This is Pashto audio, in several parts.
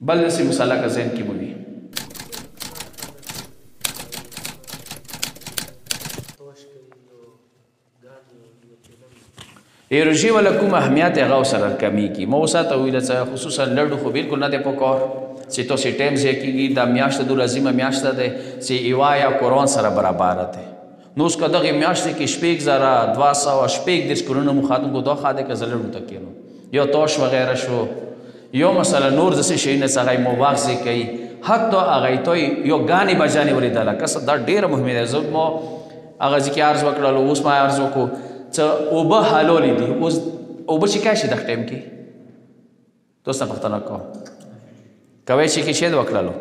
بل داسې مسله که ذهن کې به وي روژې والا کوم اهمیت هغه ورسره کمیږي ما اوس راته وویله څه خصوصا لډو خو بالکل نه دی په کار چې تاسې ټایم ضایع کېږي دا میاشته دومره عظیمه میاشته دی چې ایوا یا قرآن سره برابره دی نو اوس که دغې میاشتې کې شپږ زره 200 شپږ دېرش کلونه مو ختم کړو دا ښه دی که زه لډو ته کښېنم یا توش وغیره شو یو مثلا نور داسې شیونه چې هغه یې مواخذې کوي حتی هغه یې ته یو ګانې بجانې ولیدله که دا ډېره مهمه ده زه ما هغه ځای کې عرض وکړلو اوس ما عرض وکړو څه اوبه حلولې دي اوس اوبه چې شي دغه ټایم کې تاسو نه پوښتنه کوم کوی چې کې څه وکړلو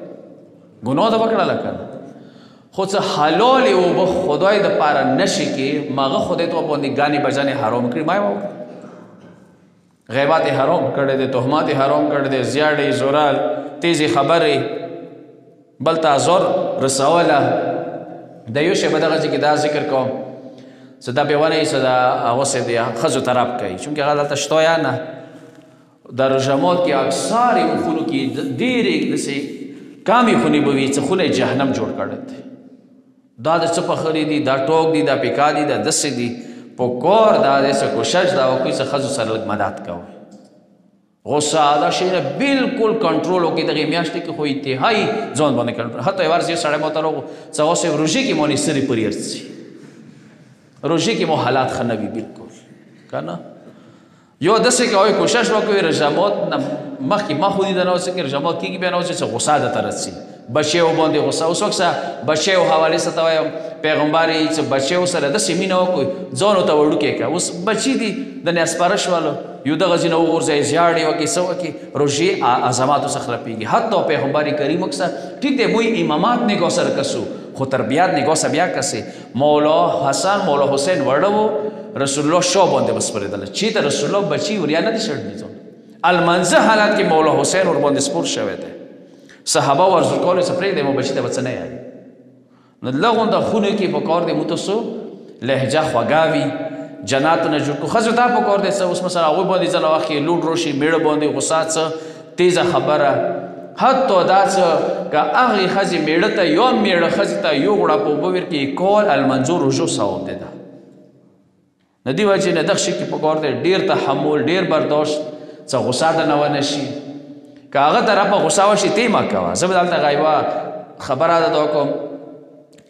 ګناه ده وکړله که نه خو څه حلولې اوبه خدای دپاره نشي کې ماغه خدای ته باندې ګانې بجانې حرام کړي ما یې وکړه غیبات حرام کړی دی تهمات حرام کړی دی زیاړې زورال تیزې خبرې بل ته زور رسوله د یو شی په دغه ځای کې دا ذکر کوم څه دا بې ونه یي څه دا هغسې د ښځو طرف کوي چونکې هغه دلته شته یا نه د رژمات کې اکثرې مخونو کې ډېرې داسې کامې خونې به وي څه خونه یې جهنم جوړ کړی دی دا د څه پخرې دي دا ټوک دي دا پیکا دي دا داسې دي په کور دا داسې کوشش دا وکړي چې ښځو سره لږ مدد کوئ غصه دا شیونه بالکل کنټرول وکړي دغې میاشتې کې خو انتهایي ځان باندې کنټرول حتی یو ورځ یو سړی ما ته راغو څه هغسې روژې کې مو سرې پورې ارځي روژې کې مو حالات ښه نه وي بالکل که نه یو داسې کوئ کوشش وکړئ رژمات نه مخکې ما خو لیده نه اوسه کې رژمات کېږي بیا نه اوسه چې غصه درته رسي بچیو باندې غصه اوس وکړه بچیو حوالې څه ته وایم پیغمبر یې چې بچیو سره داسې مینه وکړئ ځان ورته وړوکی کړه اوس بچي دي د نیاسپاره شولو یو دغه ځینه وغورځئ زیاړې وکړي څه وکړي روژې عظماتو څخه رپېږي حتی پیغمبر کریم وکړه ټیک دی موی امامات نگاه سره کسو خو تربیت نگاه سره بیا کسې مولا حسن مولا حسین وړه و رسول الله شا باندې بسپرېدله چې ته رسول الله بچي وریا نه دي شړلي ځان المنځه حالت کې مولا حسین ور باندې سپور شوی دی صحابه ورزو کولو څه پرېږدی مو بچي ته به څه نه یایي نو لغونده خونو کې په کار دی مو تاسو لهجه خوږه وي جنات نه جوړ کړو ښځو ته په کار دی څه اوس مثلا هغوی باندې ځینې وخت کې لوډ روشي میړه باندې غصه څه تیزه خبره حتی دا څه که هغې ښځې میړه ته یو میړه ښځې ته یو غوړه په اوبه ورکړي کول المنظور رجوع ثواب دی ده د دې وجې نه دغه شي کې په کار دی ډېر تحمل ډېر برداشت څه غصه د نه ونه شي که هغه طرفه غصه وشي تی مه کوه زه به دلته غیبه خبره ده کوم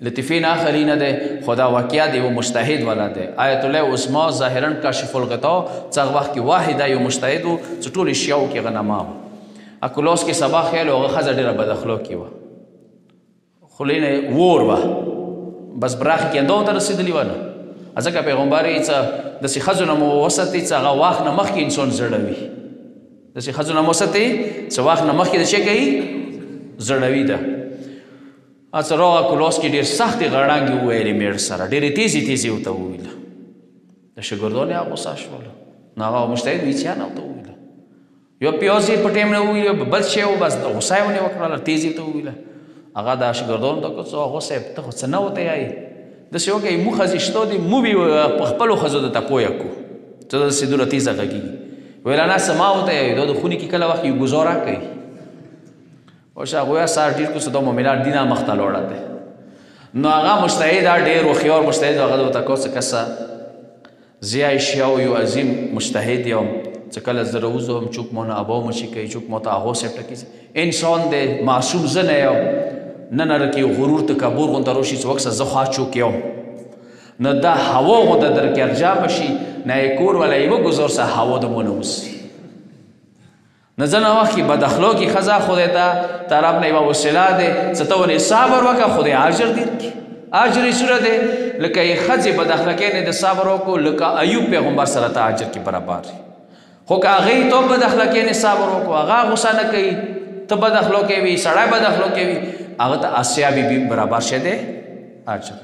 لطیفې نه اخلي نه دی خو دا واقعه د یو مجتهد والا دی آیت الله عظما ظاهرا کاشف الغطا څه هغه وخت کې واحده یو مجتهد و چې ټول اشیاو کې هغه نما و اکولوس کې سبا خیال و هغه ښځه ډېره بداخلاقې وه خولې نه وور وه بس براخې کې اندو ته رسېدلې وه نه ځکه پیغمبر یې څه داسې ښځو نه مو وساتئ چې هغه واخ نه مخکې انسان زړوي داسې ښځو نه مو وساتئ چې واخ نه مخکې د څه کوي زړوي ده څه راغه کلوس کې ډېر سختې غړانګې وویلې میړ سره ډېرې تیزې تیزې ورته وویله د شاګردانو هغه غوسه شوله نو هغه مجتهد وي چې نه ورته وویله یو پیاز یې په ټایم نه وویله بل شی و بس غوسه یې ونې وکړله تیز یې ورته وویله هغه د شاګردانو ته وکړه هغه صاحب ته خو څه نه ورته یایې داسې وکړئ مو ښځې شته دي مو بې په خپلو ښځو درته پویه کړو څه داسې دومره تیزه غږېږي ویله نه څه ما ورته یایې دا د خونې کې کله وخت یو ګزاره کوي اوس هغوی سار ډېر کړو چې دا مؤمنان دینه مخته لاړه دی نو هغه مجتهد ډېر هوښیار مجتهد هغه ورته کو څه کسه زه اشیاو یو عظیم مجتهد یم چې کله زه راوځم چوک مو نه ابا مچي کوي چوک مو ته هغو صاحب ټکي انسان دی معصوم زه نه یم نه نه کې غرور تکبر غونته راشي چې وکړه زه خوا چوک یم نو دا هوا غونته در کې ارجا شي نه یې کور ولا یوه ګزار سه هوا د مو نه وسي نه ځنه وخت کې بد اخلاقي ښځه خدای ته طرف نه یوه وسیله دی چې ته ورې صبر وکړه خدای اجر درکړي اجر یې څومره دی لکه یې ښځې بد اخلاقۍ نه د صبر وکړو لکه ایوب پیغمبر سره ته اجر کې برابر خو که هغې ته بد اخلاقۍ نه صبر وکړو هغه غوسه نه کوي ته بد اخلاقۍ وي سړی بد اخلاقۍ وي هغه ته اسیا بي برابر شه دی اجر